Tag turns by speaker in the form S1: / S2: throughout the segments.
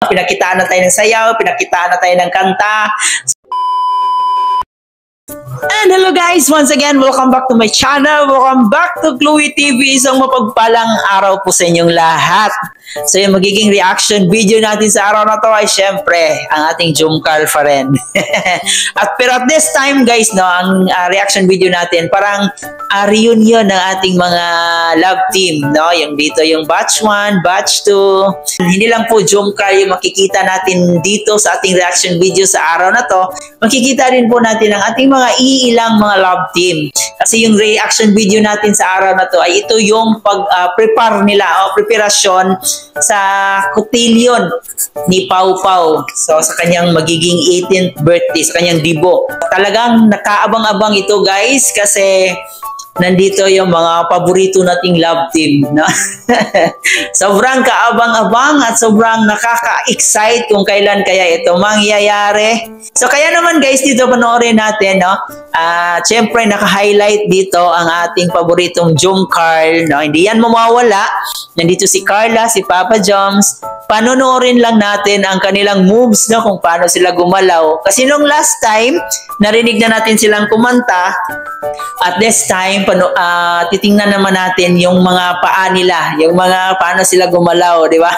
S1: Pinakitaan na tayo ng sayaw, pinakitaan na tayo ng kanta. And hello guys, once again, welcome back to my channel. Welcome back to Chloe TV. Isang mapagpalang araw po sa inyong lahat. So yung magiging reaction video natin sa araw na to ay syempre ang ating Jomcar pa rin. Pero at this time guys, no, ang reaction video natin parang reunion ng ating mga love team, no? Yung dito yung batch 1, batch 2. Hindi lang po Jomcar yung makikita natin dito sa ating reaction video sa araw na to. Makikita rin po natin ang ating mga iilang mga love team. Kasi yung reaction video natin sa araw na to ay ito yung pag-prepare nila o preparasyon sa cotillion ni Pau Pau. So sa kanyang magiging 18th birthday, sa kanyang dibo. Talagang nakaabang-abang ito guys kasi nandito yung mga paborito nating love team, no? Sobrang kaabang-abang at sobrang nakaka-excite kung kailan kaya ito mangyayari. So kaya naman guys, dito panoorin natin, no? Siyempre naka-highlight dito ang ating paboritong Jomcar, no? Hindi yan mawawala. Nandito si Carla, si Papa Joms. Panonoorin lang natin ang kanilang moves, no? Kung paano sila gumalaw. Kasi nung last time, narinig na natin silang kumanta. At this time, titingnan naman natin yung mga paa nila, yung mga paano sila gumalaw, di ba?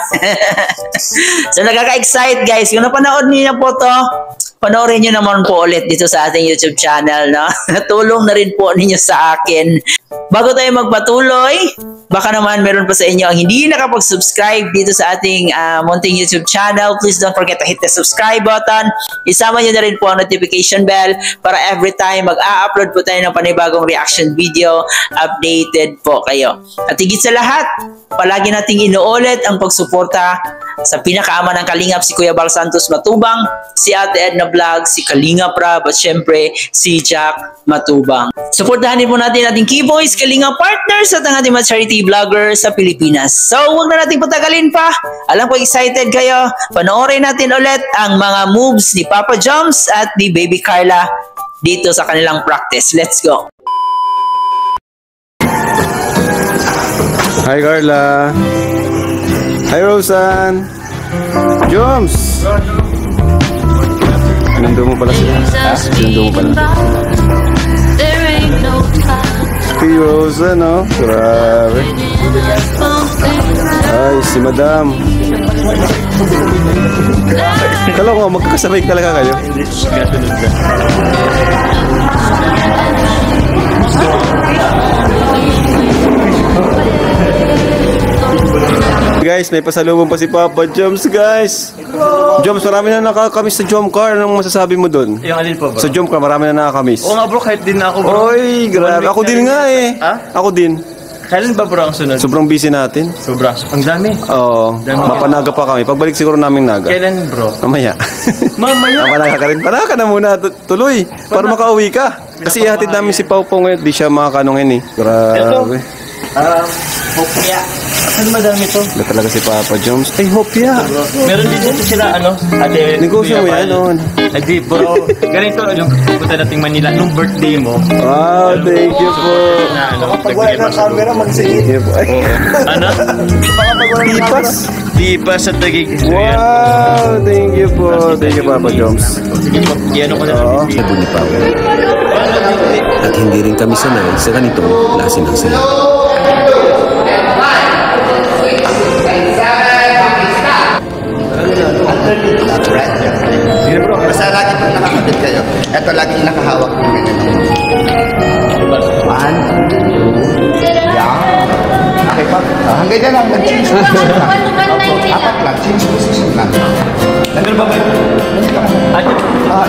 S1: So nakaka-excite guys. Kung napanood niyo po to, panoorin nyo naman po ulit dito sa ating YouTube channel, no? Tulong na rin po ninyo sa akin. Bago tayo magpatuloy, baka naman meron pa sa inyo ang hindi nakapag-subscribe dito sa ating munting YouTube channel. Please don't forget to hit the subscribe button. Isama nyo na rin po ang notification bell para every time mag-a-upload po tayo ng panibagong reaction video, updated po kayo. At higit sa lahat, palagi nating inuulit ang pagsuporta sa pinakaama ng Kalingap, si Kuya Bal Santos Matubang, si Ate Edna Vlog, si Kalingap Rab, at syempre si Jack Matubang. Suportahan din po natin ating Keyboys, Kalingap partners at ang ating mga charity vlogger sa Pilipinas. So huwag na natin patagalin pa. Alam ko excited kayo. Panoorin natin ulit ang mga moves ni Papa Joms at ni Baby Carla dito sa kanilang practice. Let's go!
S2: Hi Carla. Hi Rosan. Joms. Sinundo mo pala sila. Sinundo mo pala. Si Rosan, no? Grabe. Ay, si Madam. Kala ko magkakasabay talaga kayo. Guys, may pasalubong pa si Papa Joms, guys. Joms, marami na nakakamiss sa Jomcar. Anong masasabi mo doon?
S3: Yung alin po, bro?
S2: Sa Jomcar, marami na nakakamiss.
S3: Oo nga, bro, kahit din na ako, bro.
S2: Oy, grabe. Ako din nga eh.
S3: Ha?
S2: Ako din.
S3: Kailan ba, bro, ang sunod?
S2: Sobrang busy natin.
S3: Sobra. Ang dami.
S2: Oo. Mapanaga pa kami. Pagbalik siguro namin naga.
S3: Kailan, bro?
S2: Mamaya.
S3: Mamaya?
S2: Mapanaga ka rin. Panaga ka na muna. Tuloy. Para makauwi ka. Kasi ihatid namin si Pau Pau ngayon. Di siya makakanungin eh. Grabe.
S3: Hopya. Saan madami to?
S2: Wala talaga si Papa Joms. Ay, Hopya.
S3: Meron din dito sila, ate.
S2: Negosyo mo yan, noon.
S3: Hindi, bro. Ganito, yung pupunta nating Manila, nung birthday mo.
S2: Wow, thank you po.
S3: Pagwala ng camera,
S2: Sige po.
S3: Ano?
S2: Tipas.
S3: Tipas at naging.
S2: Wow, thank you po. Thank you, Papa Joms.
S3: Sige po, yan ako na
S2: Oo.
S4: Sabi ni Pao. At hindi rin kami sanay sa ganitong klase ng sayaw.
S5: Sige bro, basta lagi pang nakakapit kayo. Ito laging nakahawak ng ganyan. 1, 2, yeah. Okay pa. Hanggang dyan lang, nag-change position lang. Apat lang, change position lang.
S3: Nandun ba ba?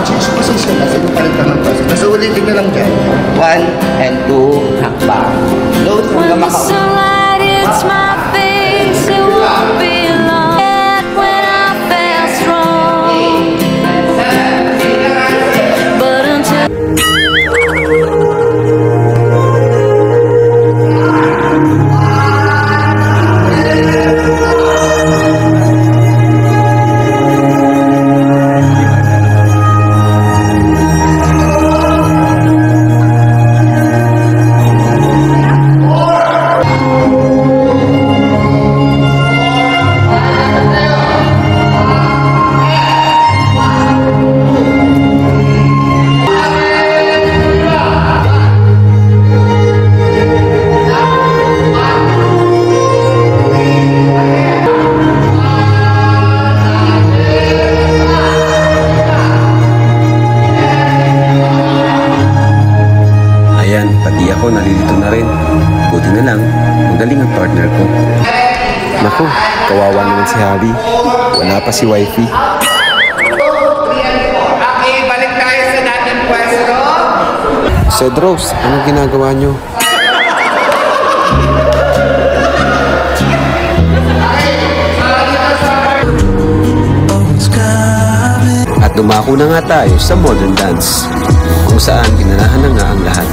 S5: Change position lang. Sige pa rin ka mag-position. Basta ulitin nyo lang dyan. 1 and 2, hakbang. Load hanggang makaulit.
S2: Harry. Wala pa si wifey.
S5: Okay, balik tayo sa dating pwesto.
S4: Cedros, anong ginagawa nyo? At dumako na nga tayo sa modern dance, kung saan ginanahan na nga ang lahat.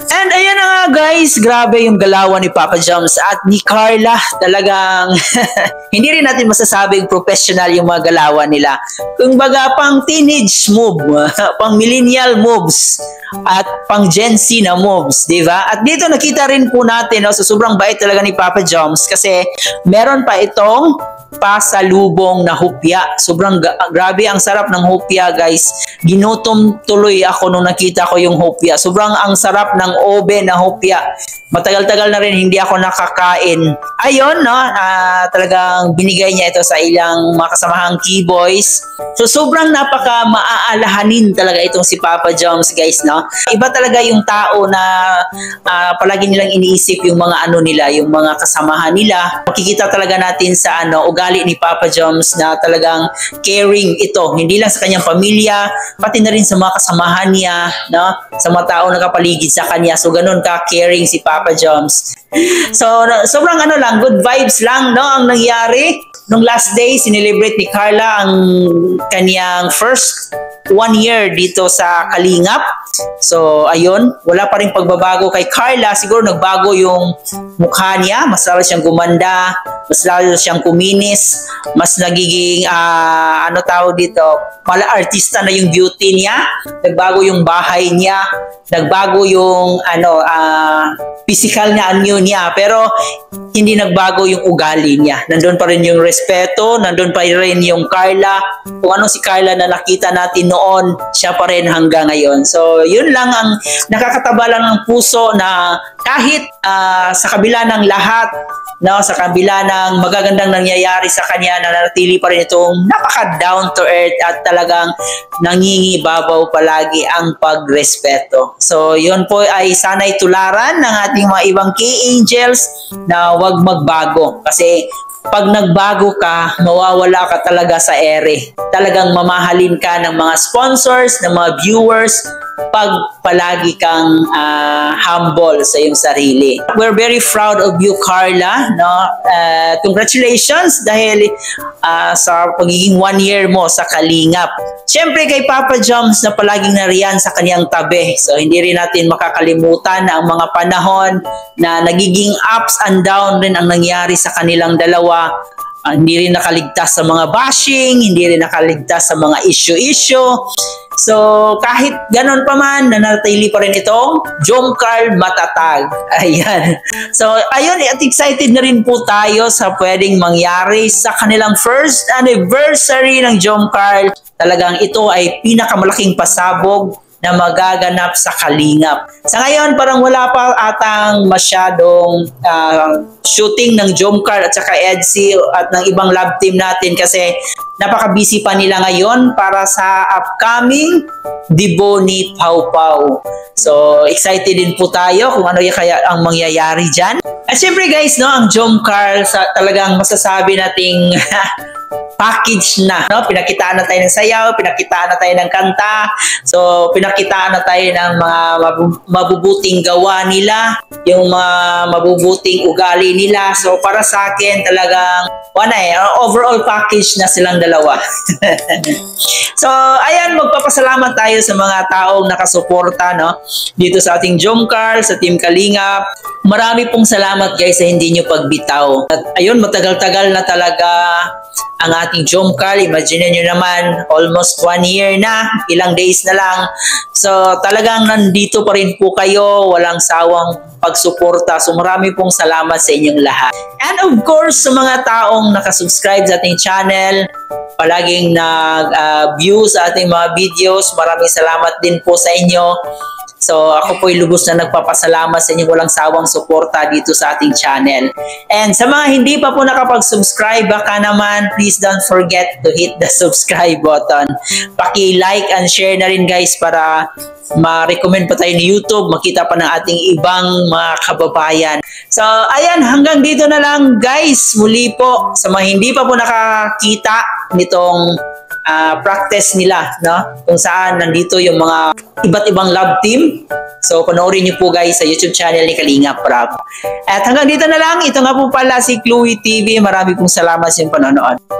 S1: And ayan na nga guys, grabe yung galawan ni Papa Joms at ni Carla. Talagang hindi rin natin masasabing professional yung mga galawan nila. Kung baga pang teenage move, pang millennial moves, at pang Gen Z na moves, di ba? At dito nakita rin po natin, no, so sobrang bait talaga ni Papa Joms kasi meron pa itong pasalubong na hupya. Sobrang grabe, ang sarap ng hupya guys. Ginutom tuloy ako nung nakita ko yung hupya. Sobrang ang sarap ng obe na hupya. Matagal-tagal na rin hindi ako nakakain. Ayun, no, talagang binigay niya ito sa ilang mga kasamahang keyboys. So sobrang napaka maaalahanin talaga itong si Papa Joms guys, no. Iba talaga yung tao na palagi nilang iniisip yung mga ano nila, yung mga kasamahan nila. Makikita talaga natin sa ugali ni Papa Joms na talagang caring ito, hindi lang sa kanyang pamilya, pati na rin sa mga kasamahan niya, no? Sa mga tao na kapaligid sa kanya. So ganun ka caring si Papa Joms. So sobrang lang, good vibes lang, no, ang nangyari. Nung last day, sinelebrate ni Carla ang kanyang first 1 year dito sa Kalingap. So, ayun, wala pa rin pagbabago kay Carla. Siguro nagbago yung mukha niya. Mas lalo siyang gumanda, mas lalo siyang kuminis, mas nagiging, tawag dito, pala artista na yung beauty niya. Nagbago yung bahay niya. Nagbago yung, physical na anyo niya. Pero, hindi nagbago yung ugali niya. Nandun pa rin yung respeto, nandun pa rin yung Carla. Kung ano si Carla na nakita natin noon, siya pa rin hanggang ngayon. So, yun lang ang nakakataba lang ng puso na kahit sa kabila ng lahat, no, sa kabila ng magagandang nangyayari sa kanya, nanatili pa rin itong napaka down to earth at talagang nangingibabaw palagi ang pagrespeto. So, yun po ay sana'y tularan ng ating mga ibang key angels na huwag magbago. Kasi pag nagbago ka, mawawala ka talaga sa ere. Talagang mamahalin ka ng mga sponsors, ng mga viewers, pag palagi kang humble sa iyong sarili. We're very proud of you, Carla. No? Congratulations dahil sa pagiging 1 year mo sa Kalingap. Siyempre kay Papa Joms na palaging nariyan sa kanyang tabi. So hindi rin natin makakalimutan na ang mga panahon na nagiging ups and down rin ang nangyari sa kanilang dalawa. Hindi rin nakaligtas sa mga bashing, hindi rin nakaligtas sa mga issue-issue. So, kahit ganon pa man, nanatili pa rin itong Jomcarl matatag. Ayan. So, ayun, at excited na rin po tayo sa pwedeng mangyari sa kanilang first anniversary ng Jomcarl. Talagang ito ay pinakamalaking pasabog na magaganap sa Kalingap. Sa ngayon, parang wala pa atang masyadong shooting ng Jomcarl at saka EDC at ng ibang lab team natin kasi napaka-busy pa nila ngayon para sa upcoming Debo ni Pau Pau. So, excited din po tayo kung ano kaya ang mangyayari dyan. At syempre guys, no, ang Jomcarl talagang masasabi nating package na, no? Pinakitaan na tayo ng sayaw, pinakitaan na tayo ng kanta, so pinakitaan na tayo ng mga mabubuting gawa nila, yung mga mabubuting ugali nila. So para sa akin talagang overall package na silang dalawa. So ayan, magpapasalamat tayo sa mga taong nakasuporta, no, dito sa ating Jomcarl, sa Team Kalingap. Marami pong salamat guys sa hindi nyo pagbitaw. At ayun, matagal-tagal na talaga ang ating Jomcarl. Imagine nyo naman, almost 1 year na, ilang days na lang. So talagang nandito pa rin po kayo, walang sawang pagsuporta. So marami pong salamat sa inyong lahat. And of course, sa mga taong nakasubscribe sa ating channel, palaging nag-view sa ating mga videos, maraming salamat din po sa inyo. So ako po'y lubos na nagpapasalamat sa inyong walang sawang suporta dito sa ating channel. And sa mga hindi pa po nakapag-subscribe, baka naman please don't forget to hit the subscribe button. Paki-like and share na rin guys para ma-recommend pa tayo ni YouTube, makita pa ng ating ibang mga kababayan. So ayan, hanggang dito na lang guys. Muli po sa mga hindi pa po nakakita nitong practice nila, no? Kung saan nandito yung mga iba't ibang love team. So panoorin niyo po guys sa YouTube channel ni Kalingap Rab. At hanggang dito na lang, ito nga po pala si Chloe TV. Marami pong salamat sa inyong panonood.